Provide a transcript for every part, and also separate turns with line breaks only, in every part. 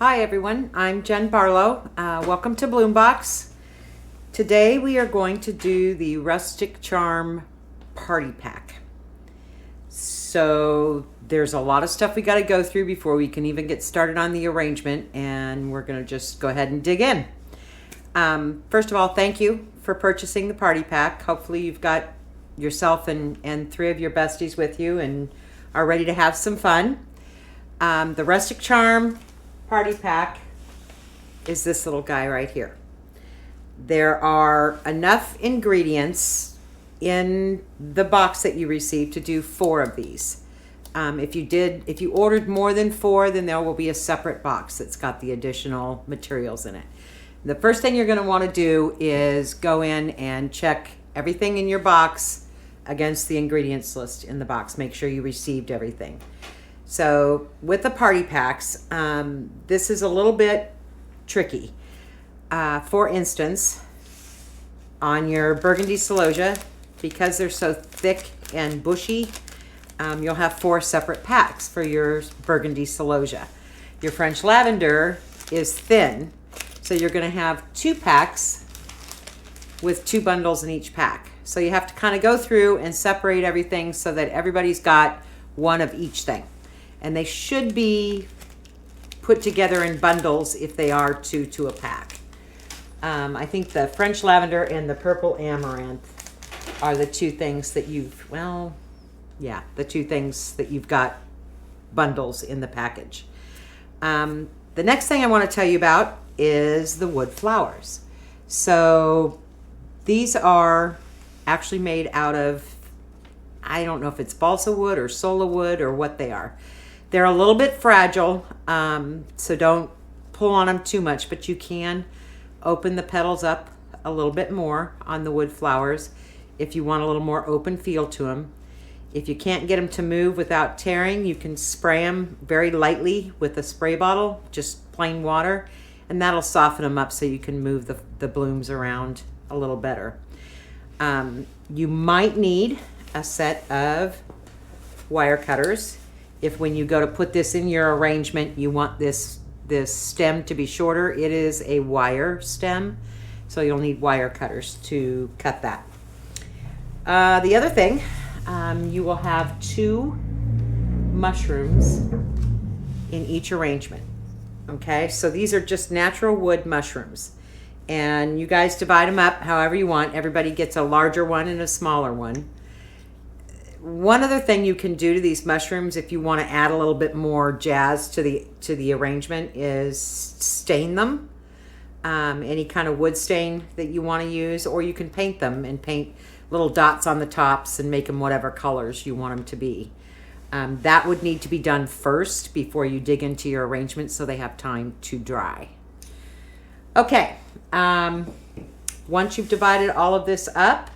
Hi everyone, I'm Jen Barlow. Welcome to Bloombox. Today we are going to do the Rustic Charm Party Pack. So there's a lot of stuff we got to go through before we can even get started on the arrangement, and we're going to just go ahead and dig in. First of all, thank you for purchasing the party pack. Hopefully you've got yourself and three of your besties with you and are ready to have some fun. The Rustic Charm Party Pack is this little guy right here. There are enough ingredients in the box that you received to do 4 of these. If you ordered more than 4, then there will be a separate box that's got the additional materials in it. The first thing you're going to want to do is go in and check everything in your box against the ingredients list in the box. Make sure you received everything. So with the party packs, this is a little bit tricky. For instance, on your burgundy celosia, because they're so thick and bushy, you'll have 4 separate packs for your burgundy celosia. Your French lavender is thin, so you're going to have 2 packs with 2 bundles in each pack. So you have to kind of go through and separate everything so that everybody's got one of each thing. And they should be put together in bundles if they are 2 to a pack. I think the French lavender and the purple amaranth are the 2 things that the 2 things that you've got bundles in the package. The next thing I want to tell you about is the wood flowers. So these are actually made out of, I don't know if it's balsa wood or sola wood or what they are. They're a little bit fragile, so don't pull on them too much, but you can open the petals up a little bit more on the wood flowers if you want a little more open feel to them. If you can't get them to move without tearing, you can spray them very lightly with a spray bottle, just plain water, and that'll soften them up so you can move the blooms around a little better. You might need a set of wire cutters. If when you go to put this in your arrangement, you want this stem to be shorter, it is a wire stem, so you'll need wire cutters to cut that. The other thing, you will have 2 mushrooms in each arrangement. Okay, so these are just natural wood mushrooms, and you guys divide them up however you want. Everybody gets a larger one and a smaller one. One other thing you can do to these mushrooms, if you want to add a little bit more jazz to the arrangement, is stain them. Any kind of wood stain that you want to use, or you can paint them and paint little dots on the tops and make them whatever colors you want them to be. That would need to be done first before you dig into your arrangement so they have time to dry. Okay, once you've divided all of this up,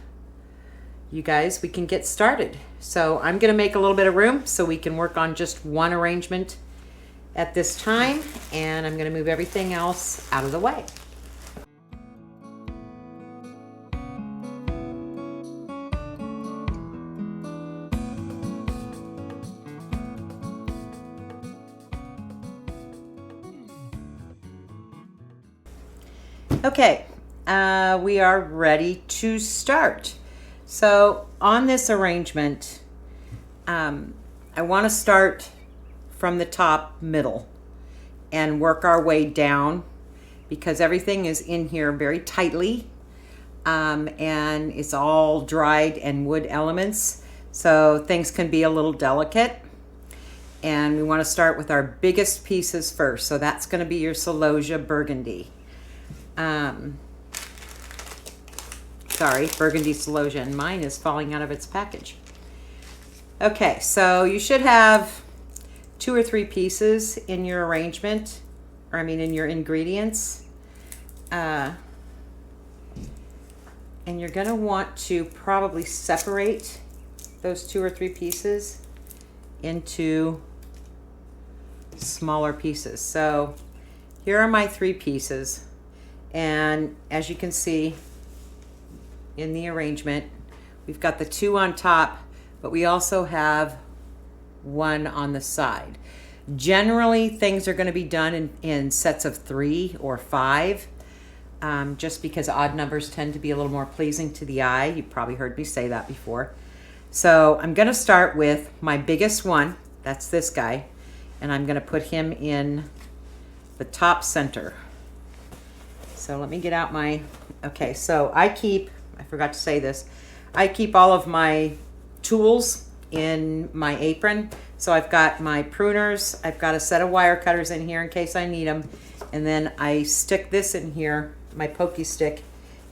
you guys, we can get started. So I'm going to make a little bit of room so we can work on just one arrangement at this time, and I'm going to move everything else out of the way. Okay, we are ready to start. So on this arrangement, I want to start from the top middle and work our way down, because everything is in here very tightly, and it's all dried and wood elements, so things can be a little delicate. And we want to start with our biggest pieces first, so that's going to be your celosia burgundy. Burgundy celosia, and mine is falling out of its package. Okay, so you should have 2 or 3 pieces in your arrangement, in your ingredients. And you're going to want to probably separate those 2 or 3 pieces into smaller pieces. So here are my 3 pieces, and as you can see in the arrangement, we've got the 2 on top, but we also have 1 on the side. Generally, things are going to be done in sets of 3 or 5, just because odd numbers tend to be a little more pleasing to the eye. You've probably heard me say that before. So I'm going to start with my biggest one. That's this guy. And I'm going to put him in the top center. So let me get out my, okay, so I forgot to say this, I keep all of my tools in my apron. So I've got my pruners, I've got a set of wire cutters in here in case I need them. And then I stick this in here, my pokey stick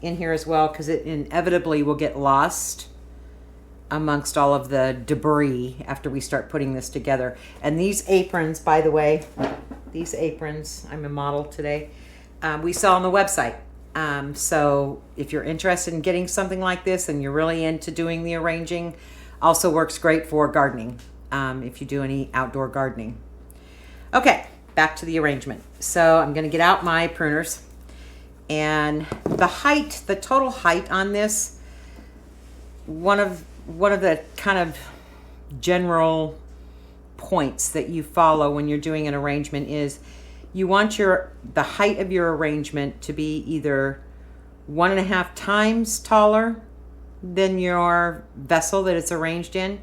in here as well, because it inevitably will get lost amongst all of the debris after we start putting this together. And these aprons, by the way, these aprons, I'm a model today, we sell on the website. So if you're interested in getting something like this and you're really into doing the arranging, also works great for gardening, if you do any outdoor gardening. Okay, back to the arrangement. So I'm going to get out my pruners, and the total height on this, one of the kind of general points that you follow when you're doing an arrangement is you want the height of your arrangement to be either 1.5 times taller than your vessel that it's arranged in,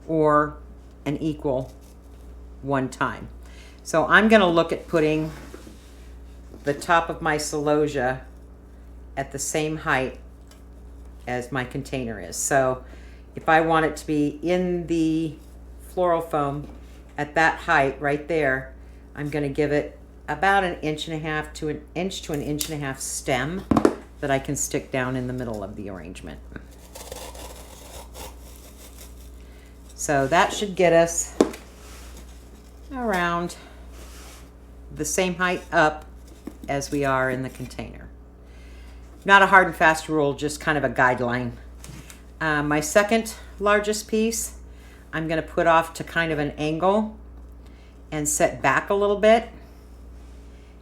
or an equal 1 time. So I'm going to look at putting the top of my celosia at the same height as my container is. So if I want it to be in the floral foam at that height right there, I'm going to give it about 1.5 to an inch to 1.5 inches stem that I can stick down in the middle of the arrangement. So that should get us around the same height up as we are in the container. Not a hard and fast rule, just kind of a guideline. My second largest piece, I'm going to put off to kind of an angle and set back a little bit.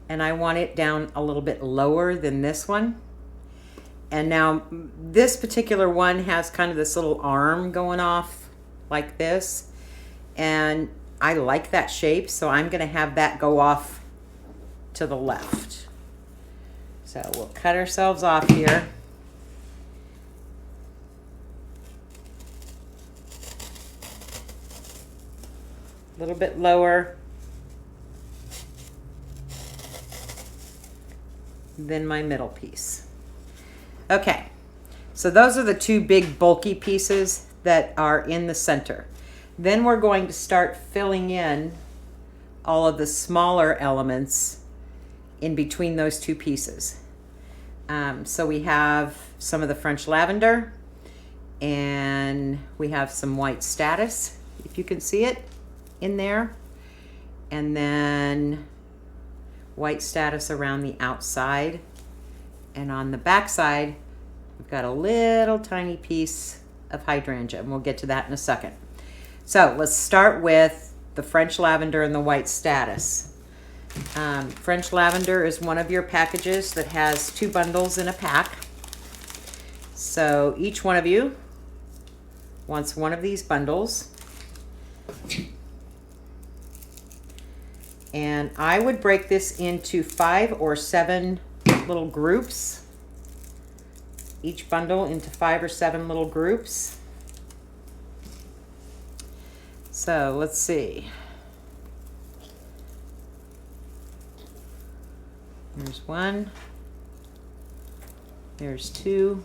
And I want it down a little bit lower than this one. And now this particular one has kind of this little arm going off like this. And I like that shape, so I'm going to have that go off to the left. So we'll cut ourselves off here. A little bit lower than my middle piece. Okay, so those are the 2 big bulky pieces that are in the center. Then we're going to start filling in all of the smaller elements in between those 2 pieces. So we have some of the French lavender, and we have some white statice, if you can see it in there, and then white statice around the outside, and on the back side we've got a little tiny piece of hydrangea, and we'll get to that in a second. So let's start with the French lavender and the white statice. French lavender is one of your packages that has 2 bundles in a pack. So each one of you wants one of these bundles. And I would break this into 5 or 7 little groups. Each bundle into 5 or 7 little groups. So let's see. There's 1. There's 2.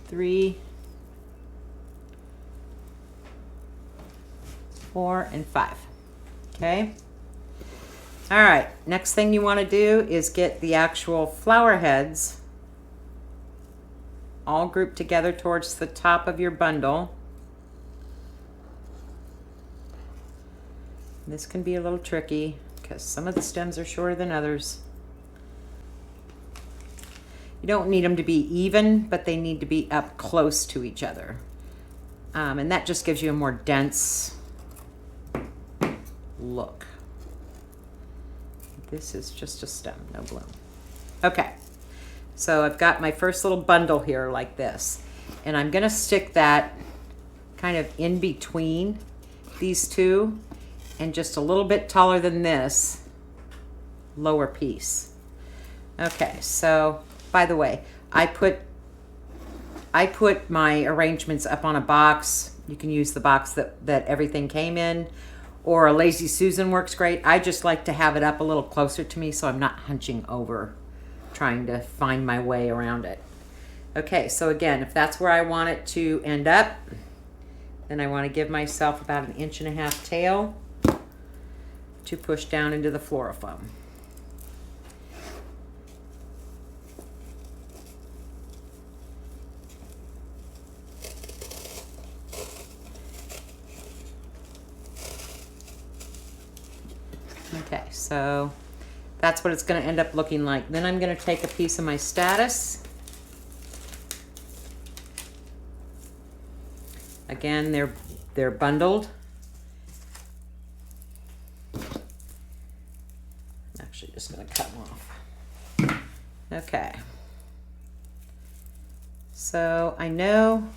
3. 4 and 5. Okay. All right. Next thing you want to do is get the actual flower heads all grouped together towards the top of your bundle. This can be a little tricky because some of the stems are shorter than others. You don't need them to be even, but they need to be up close to each other. And that just gives you a more dense look. This is just a stem, no bloom. Okay, so I've got my first little bundle here like this. And I'm gonna stick that kind of in between these two, and just a little bit taller than this lower piece. Okay, so by the way, I put my arrangements up on a box. You can use the box that everything came in, or a Lazy Susan works great. I just like to have it up a little closer to me so I'm not hunching over trying to find my way around it. Okay, so again, if that's where I want it to end up, then I want to give myself about 1.5 inch tail to push down into the fluorofoam. Okay, so that's what it's going to end up looking like. Then I'm going to take a piece of my status. Again, they're bundled. I'm actually just going to cut them off. Okay. So I know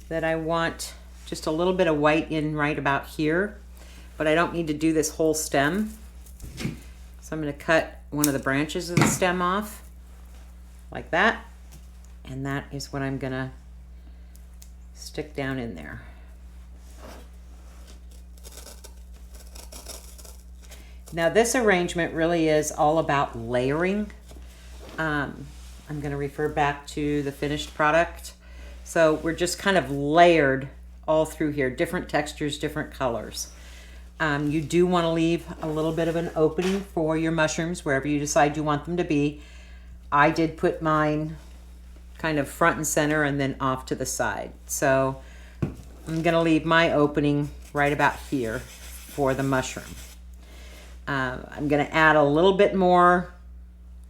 that I want just a little bit of white in right about here, but I don't need to do this whole stem. So I'm going to cut one of the branches of the stem off like that. And that is what I'm going to stick down in there. Now this arrangement really is all about layering. I'm going to refer back to the finished product. So we're just kind of layered all through here, different textures, different colors. You do want to leave a little bit of an opening for your mushrooms wherever you decide you want them to be. I did put mine kind of front and center and then off to the side. So I'm going to leave my opening right about here for the mushroom. I'm going to add a little bit more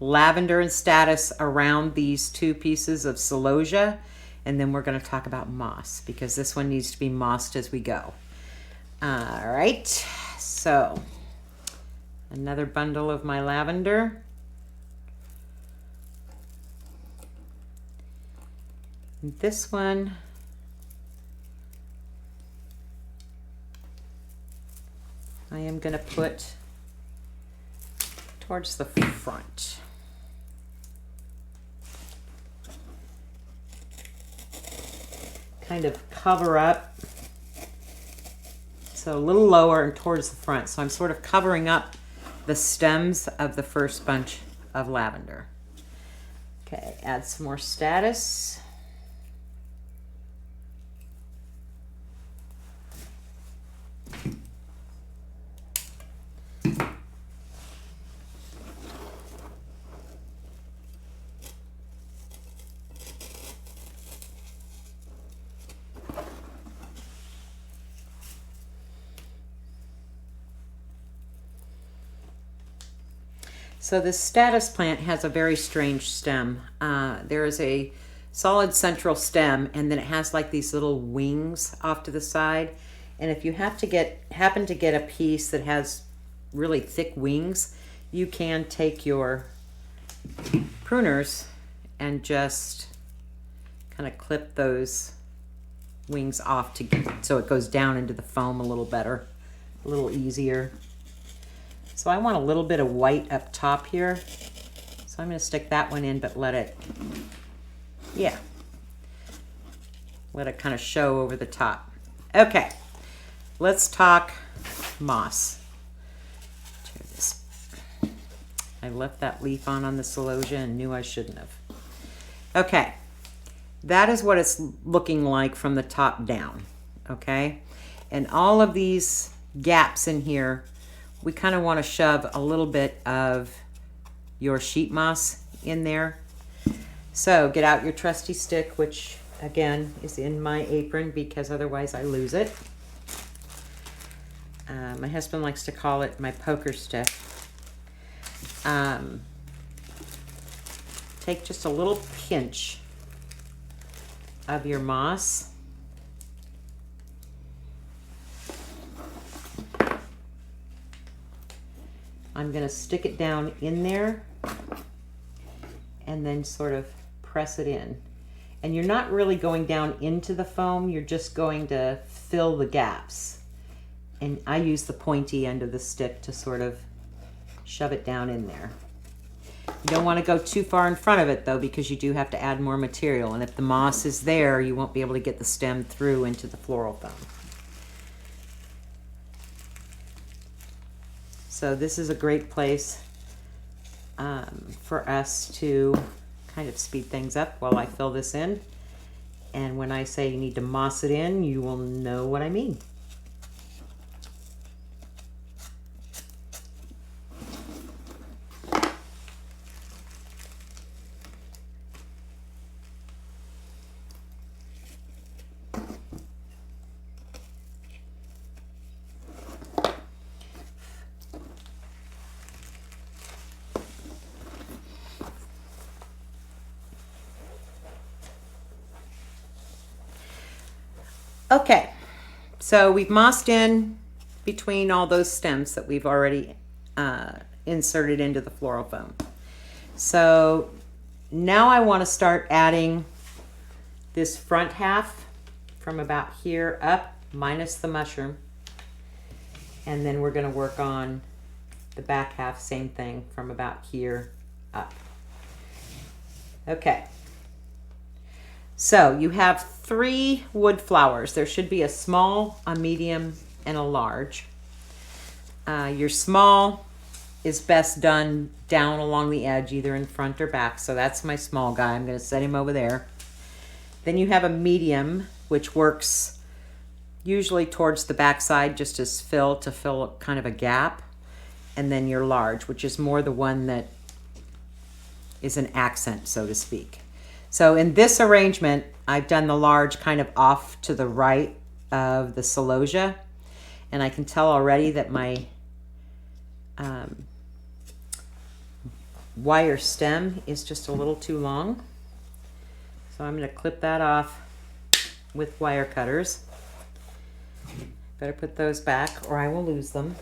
lavender and status around these two pieces of celosia, and then we're going to talk about moss because this one needs to be mossed as we go. All right, so another bundle of my lavender. This one, I am going to put towards the front. Kind of cover up. So a little lower and towards the front. So I'm sort of covering up the stems of the first bunch of lavender. Okay, add some more status. So this status plant has a very strange stem. There is a solid central stem, and then it has like these little wings off to the side. And if you happen to get a piece that has really thick wings, you can take your pruners and just kind of clip those wings off so it goes down into the foam a little better, a little easier. So I want a little bit of white up top here. So I'm going to stick that one in, but let it kind of show over the top. Okay, let's talk moss. Tear this. I left that leaf on the celosia and knew I shouldn't have. Okay, that is what it's looking like from the top down, okay? And all of these gaps in here, we kind of want to shove a little bit of your sheet moss in there. So get out your trusty stick, which again is in my apron because otherwise I lose it. My husband likes to call it my poker stick. Take just a little pinch of your moss. I'm going to stick it down in there and then sort of press it in. And you're not really going down into the foam, you're just going to fill the gaps. And I use the pointy end of the stick to sort of shove it down in there. You don't want to go too far in front of it though, because you do have to add more material. And if the moss is there, you won't be able to get the stem through into the floral foam. So this is a great place for us to kind of speed things up while I fill this in. And when I say you need to moss it in, you will know what I mean. Okay, so we've mossed in between all those stems that we've already inserted into the floral foam. So now I want to start adding this front half from about here up, minus the mushroom. And then we're going to work on the back half, same thing, from about here up. Okay. So you have 3 wood flowers. There should be a small, a medium, and a large. Your small is best done down along the edge, either in front or back. So that's my small guy. I'm going to set him over there. Then you have a medium, which works usually towards the back side, just as fill to fill kind of a gap. And then your large, which is more the one that is an accent, so to speak. So in this arrangement, I've done the large kind of off to the right of the celosia. And I can tell already that my wire stem is just a little too long. So I'm going to clip that off with wire cutters. Better put those back or I will lose them.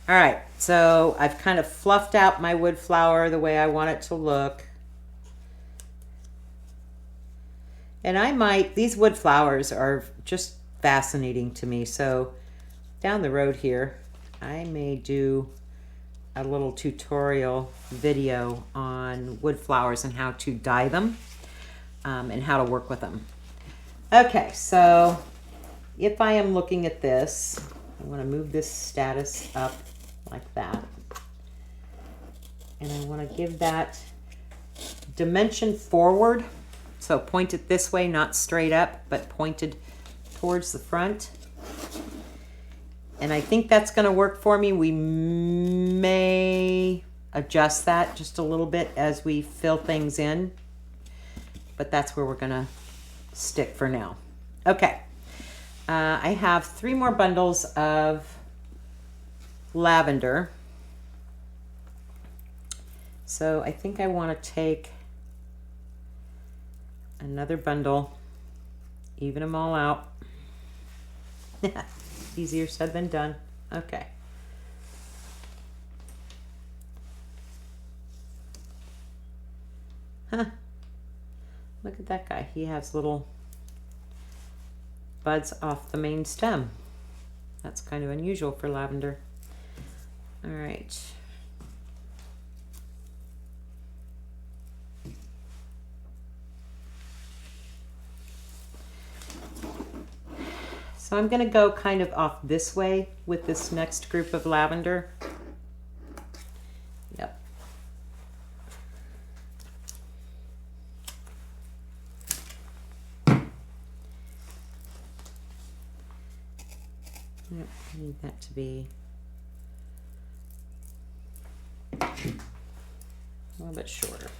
All right, so I've kind of fluffed out my wood flower the way I want it to look. And these wood flowers are just fascinating to me. So down the road here, I may do a little tutorial video on wood flowers and how to dye them and how to work with them. Okay, so if I am looking at this, I want to move this status up like that. And I want to give that dimension forward. So point it this way, not straight up, but pointed towards the front. And I think that's going to work for me. We may adjust that just a little bit as we fill things in, but that's where we're going to stick for now. Okay. I have 3 more bundles of lavender. So I think I want to take another bundle, even them all out. Easier said than done. Okay. Huh. Look at that guy. He has little buds off the main stem. That's kind of unusual for lavender. All right. So I'm going to go kind of off this way with this next group of lavender. Yep. Yep, I need that to be a little bit shorter.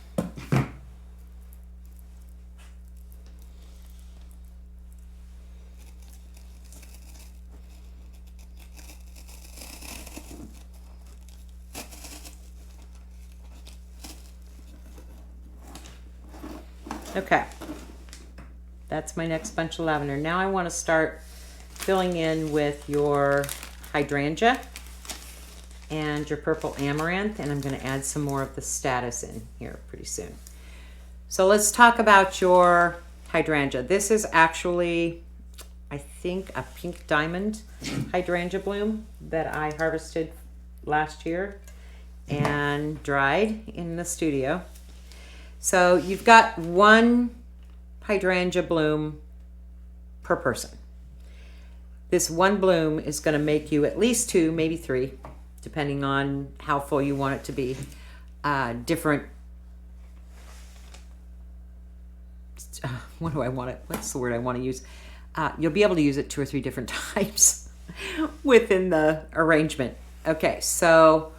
Okay, that's my next bunch of lavender. Now I want to start filling in with your hydrangea and your purple amaranth, and I'm going to add some more of the status in here pretty soon. So let's talk about your hydrangea. This is actually, I think, a pink diamond hydrangea bloom that I harvested last year and dried in the studio. So you've got one hydrangea bloom per person. This one bloom is going to make you at least 2, maybe 3, depending on how full you want it to be. Different, what do I want it? What's the word I want to use? You'll be able to use it 2 or 3 different times within the arrangement. Okay, so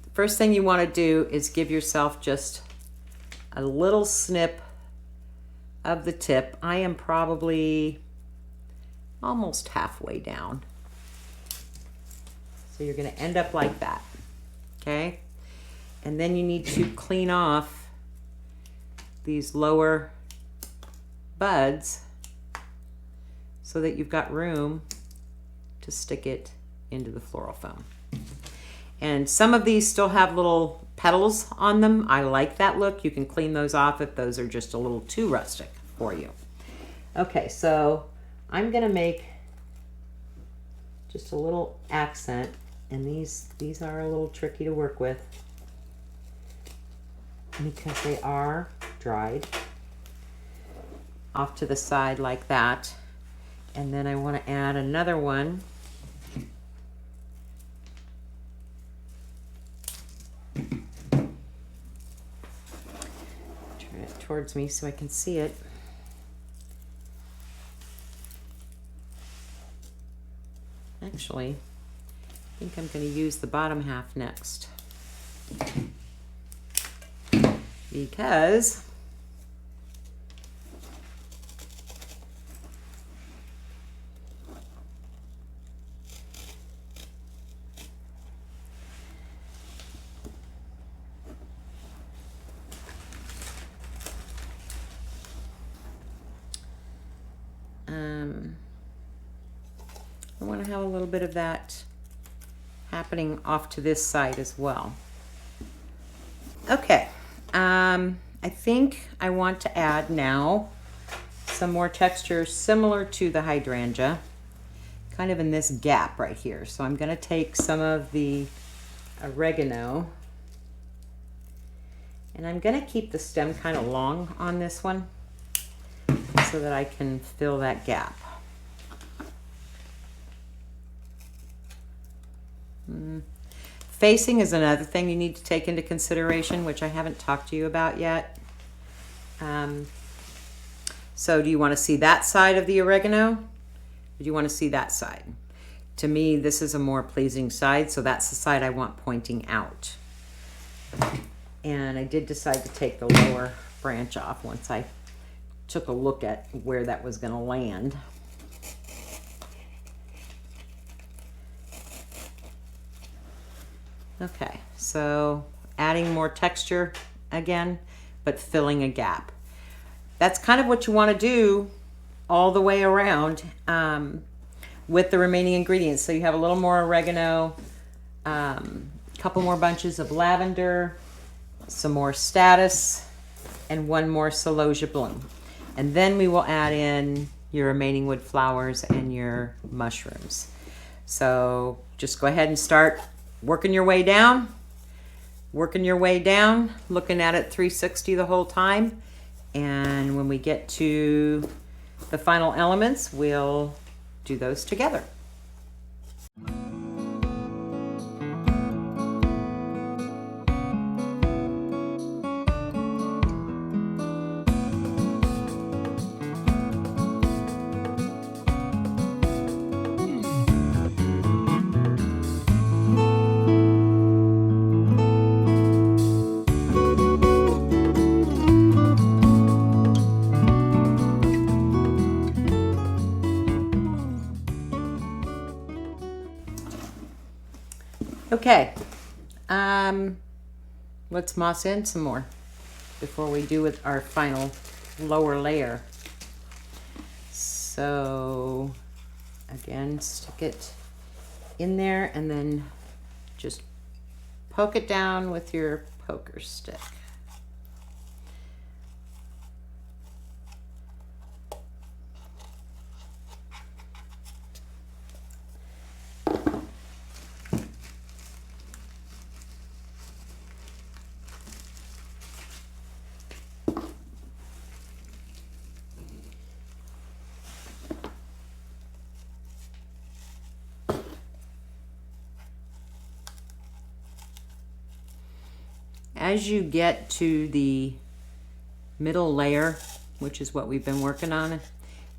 the first thing you want to do is give yourself just a little snip of the tip. I am probably almost halfway down. So you're going to end up like that. Okay? And then you need to clean off these lower buds so that you've got room to stick it into the floral foam. And some of these still have little petals on them. I like that look. You can clean those off if those are just a little too rustic for you. Okay, so I'm gonna make just a little accent, and these are a little tricky to work with because they are dried off to the side like that. And then I want to add another one. Turn it towards me so I can see it. Actually, I think I'm going to use the bottom half next because I want to have a little bit of that happening off to this side as well. Okay, I think I want to add now some more texture similar to the hydrangea, kind of in this gap right here. So I'm going to take some of the oregano, and I'm going to keep the stem kind of long on this one so that I can fill that gap. Facing is another thing you need to take into consideration, which I haven't talked to you about yet. So do you want to see that side of the oregano? Or do you want to see that side? To me, this is a more pleasing side, so that's the side I want pointing out. And I did decide to take the lower branch off once I took a look at where that was going to land. Okay, so adding more texture again, but filling a gap. That's kind of what you want to do all the way around with the remaining ingredients. So you have a little more oregano, a couple more bunches of lavender, some more statice, and one more celosia bloom. And then we will add in your remaining wood flowers and your mushrooms. So just go ahead and start working your way down, looking at it 360 the whole time. And when we get to the final elements, we'll do those together. Okay, let's moss in some more before we do with our final lower layer. So again, stick it in there and then just poke it down with your poker stick. as you get to the middle layer, which is what we've been working on,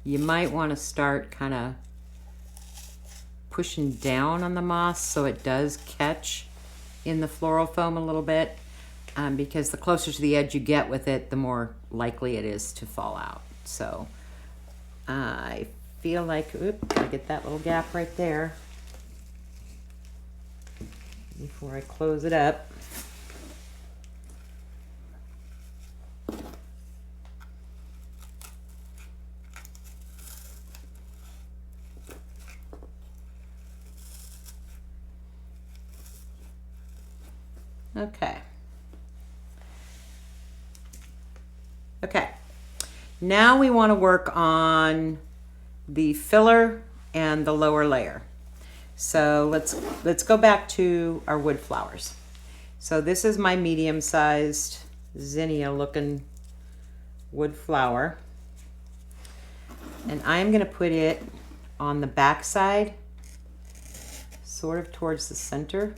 you might want to start kind of pushing down on the moss so it does catch in the floral foam a little bit, because the closer to the edge you get with it, the more likely it is to fall out. So I feel like, I get that little gap right there before I close it up. Okay. Okay. Now we want to work on the filler and the lower layer. So let's go back to our wood flowers. So this is my medium-sized zinnia looking wood flower. And I'm going to put it on the back side, sort of towards the center,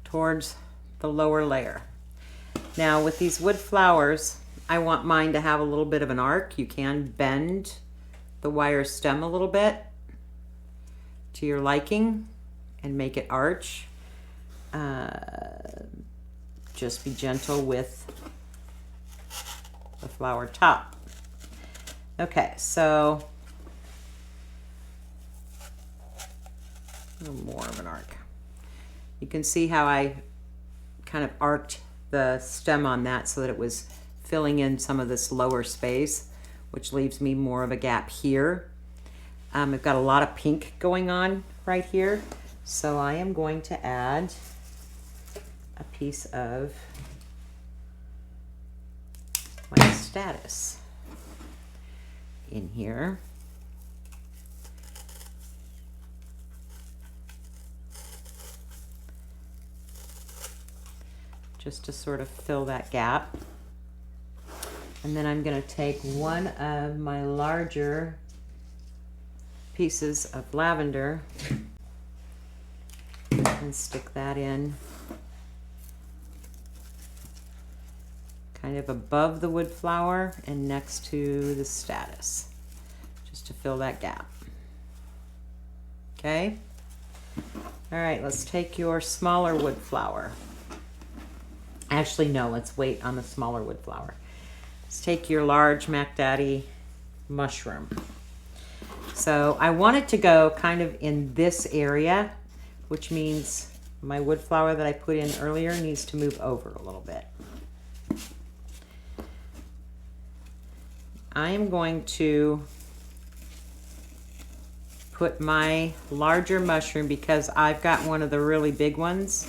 towards the lower layer. Now with these wood flowers, I want mine to have a little bit of an arc. You can bend the wire stem a little bit to your liking and make it arch. Just be gentle with the flower top. Okay, so a little more of an arc. You can see how I kind of arced the stem on that so that it was filling in some of this lower space, which leaves me more of a gap here. I've got a lot of pink going on right here, so I am going to add a piece of my status in here. Just to sort of fill that gap. And then I'm going to take one of my larger pieces of lavender and stick that in kind of above the wood flower and next to the status, just to fill that gap. Okay? All right, let's take your smaller wood flower. Actually, no, let's wait on the smaller wood flower. Let's take your large Mac Daddy mushroom. So I want it to go kind of in this area, which means my wood flower that I put in earlier needs to move over a little bit. I am going to put my larger mushroom, because I've got one of the really big ones,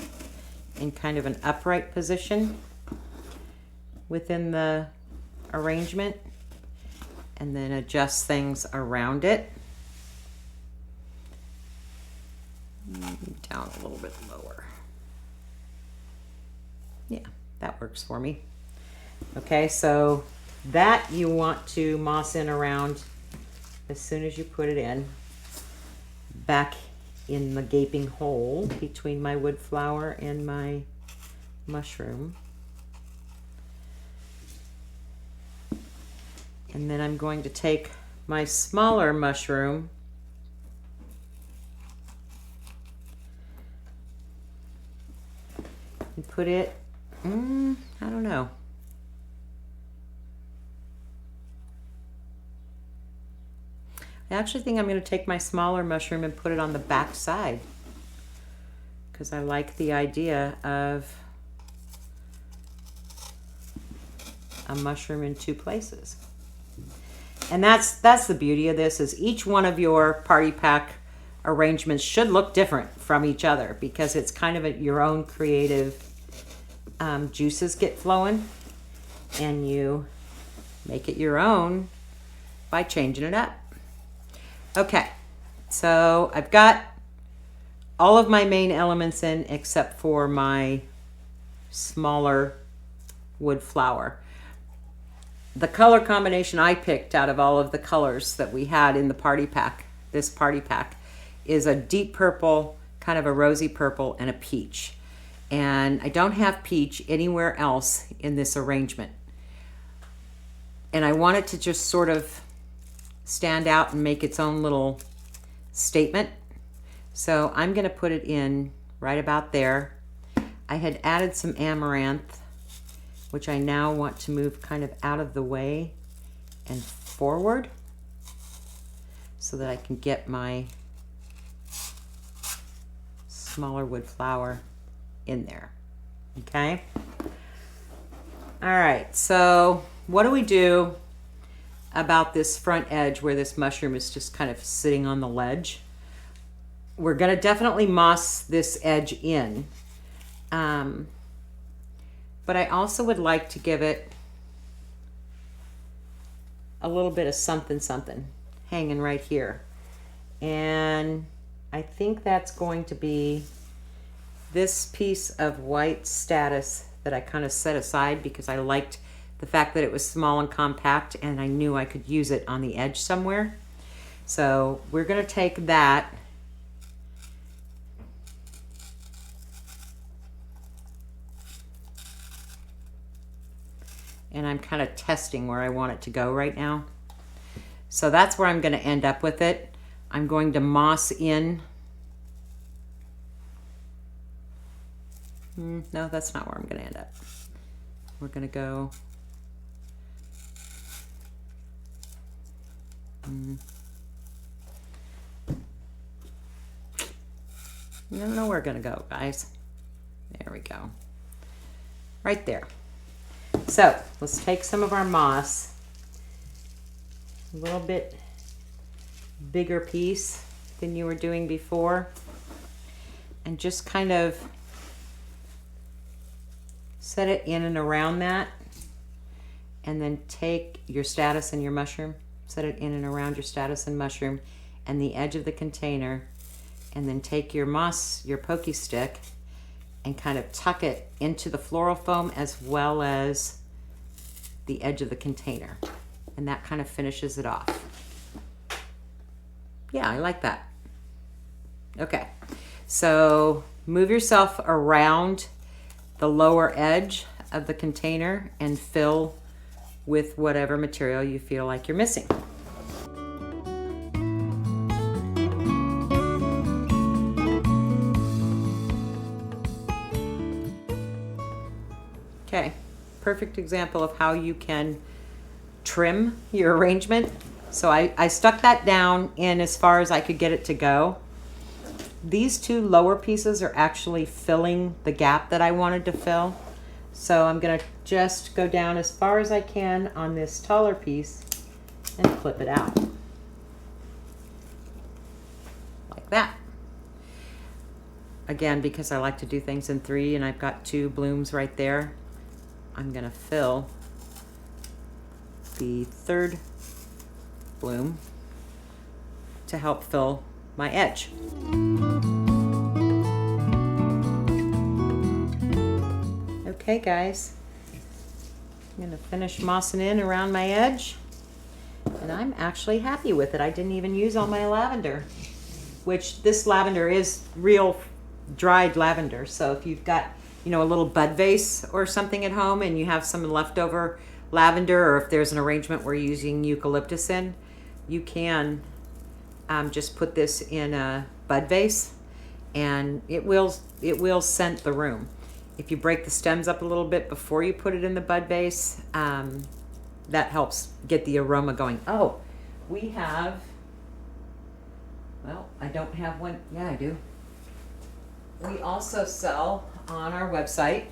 in kind of an upright position within the arrangement, and then adjust things around it. Down a little bit lower. Yeah, that works for me. Okay, so that you want to moss in around as soon as you put it in, back in the gaping hole between my wood flower and my mushroom. And then I'm going to take my smaller mushroom and put it, I don't know. I actually think I'm going to take my smaller mushroom and put it on the back side, because I like the idea of a mushroom in two places. And that's the beauty of this, is each one of your party pack arrangements should look different from each other, because it's kind of your own creative juices get flowing, and you make it your own by changing it up. Okay, so I've got all of my main elements in except for my smaller wood flower. The color combination I picked out of all of the colors that we had in the party pack, this party pack, is a deep purple kind of a rosy purple, and a peach. And I don't have peach anywhere else in this arrangement. And I want it to just sort of stand out and make its own little statement. So I'm going to put it in right about there. I had added some amaranth, which I now want to move kind of out of the way and forward so that I can get my smaller wood flower in there. Okay. All right. So what do we do about this front edge where this mushroom is just kind of sitting on the ledge? We're going to definitely moss this edge in. But I also would like to give it a little bit of something something hanging right here. And I think that's going to be this piece of white statice that I kind of set aside because I liked the fact that it was small and compact and I knew I could use it on the edge somewhere. So we're going to take that and I'm kind of testing where I want it to go right now. So that's where I'm going to end up with it. I'm going to moss in. No, that's not where I'm going to end up. We're going to go. I don't know where we're going to go, guys. There we go. Right there. So let's take some of our moss, a little bit bigger piece than you were doing before, and just kind of set it in and around that, and then take your statice and your mushroom, set it in and around your statice and mushroom and the edge of the container, and then take your moss, your pokey stick, and kind of tuck it into the floral foam as well as the edge of the container. And that kind of finishes it off. Yeah, I like that. Okay, so move yourself around the lower edge of the container and fill with whatever material you feel like you're missing. Okay, perfect example of how you can trim your arrangement. So I stuck that down in as far as I could get it to go. These two lower pieces are actually filling the gap that I wanted to fill. So I'm going to just go down as far as I can on this taller piece and clip it out. Like that. Again, because I like to do things in 3 and I've got 2 blooms right there, I'm going to fill the 3rd bloom to help fill my edge. Okay guys, I'm going to finish mossing in around my edge, and I'm actually happy with it. I didn't even use all my lavender, which this lavender is real dried lavender. So if you've got, you know, a little bud vase or something at home and you have some leftover lavender, or if there's an arrangement where you're using eucalyptus in, you can just put this in a bud vase and it will scent the room. If you break the stems up a little bit before you put it in the bud vase, that helps get the aroma going. Oh, we have, well, I don't have one. Yeah, I do. We also sell on our website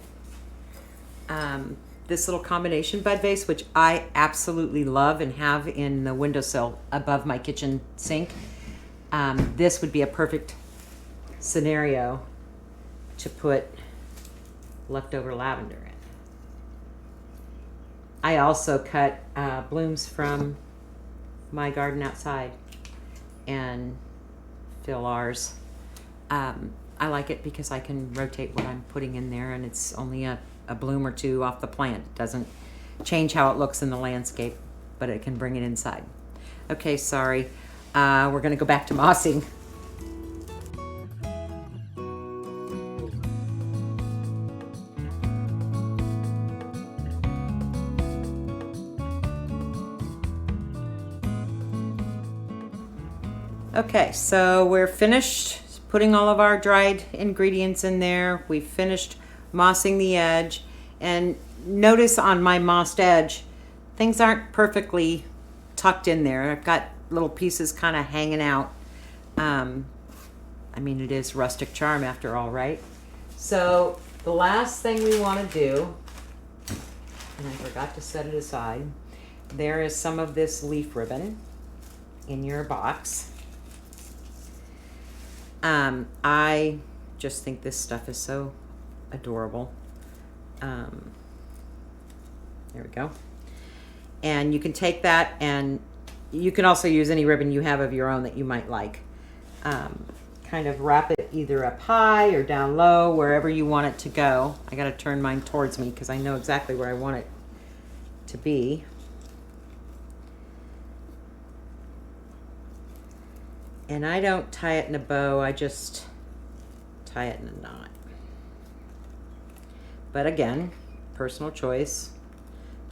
this little combination bud vase, which I absolutely love and have in the windowsill above my kitchen sink. This would be a perfect scenario to put leftover lavender in. I also cut blooms from my garden outside and fill ours. I like it because I can rotate what I'm putting in there, and it's only a bloom or 2 off the plant. It doesn't change how it looks in the landscape, but it can bring it inside. Okay, sorry. We're going to go back to mossing. Okay, so we're finished putting all of our dried ingredients in there. We've finished mossing the edge. And notice on my mossed edge, things aren't perfectly tucked in there. I've got little pieces kind of hanging out. I mean, it is rustic charm after all, right? So the last thing we want to do, and I forgot to set it aside, there is some of this leaf ribbon in your box. I just think this stuff is so adorable. There we go. And you can take that, and you can also use any ribbon you have of your own that you might like. Kind of wrap it either up high or down low, wherever you want it to go. I got to turn mine towards me because I know exactly where I want it to be. And I don't tie it in a bow, I just tie it in a knot. But again, personal choice.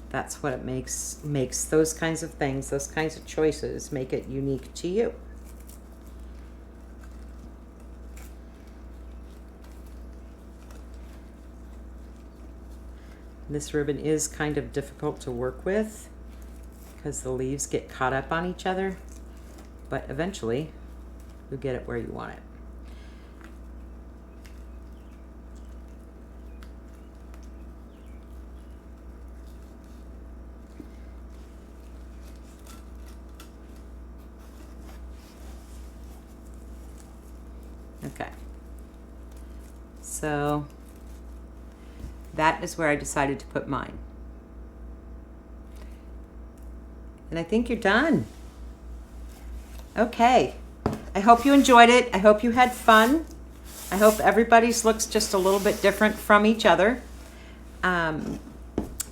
That's what it makes those kinds of things, those kinds of choices make it unique to you. This ribbon is kind of difficult to work with because the leaves get caught up on each other, but eventually you'll get it where you want it. Okay, so that is where I decided to put mine. And I think you're done. Okay, I hope you enjoyed it. I hope you had fun. I hope everybody's looks just a little bit different from each other.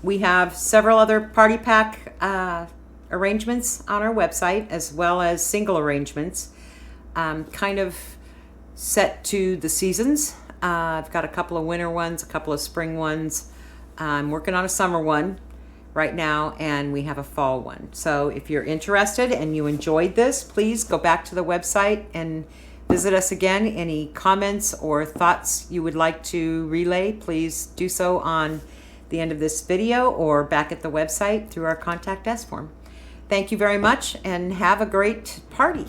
We have several other party pack arrangements on our website, as well as single arrangements, kind of set to the seasons. I've got a couple of winter ones, a couple of spring ones. I'm working on a summer one right now, and we have a fall one. So if you're interested and you enjoyed this, please go back to the website and visit us again. Any comments or thoughts you would like to relay, please do so on the end of this video or back at the website through our contact us form. Thank you very much and have a great party.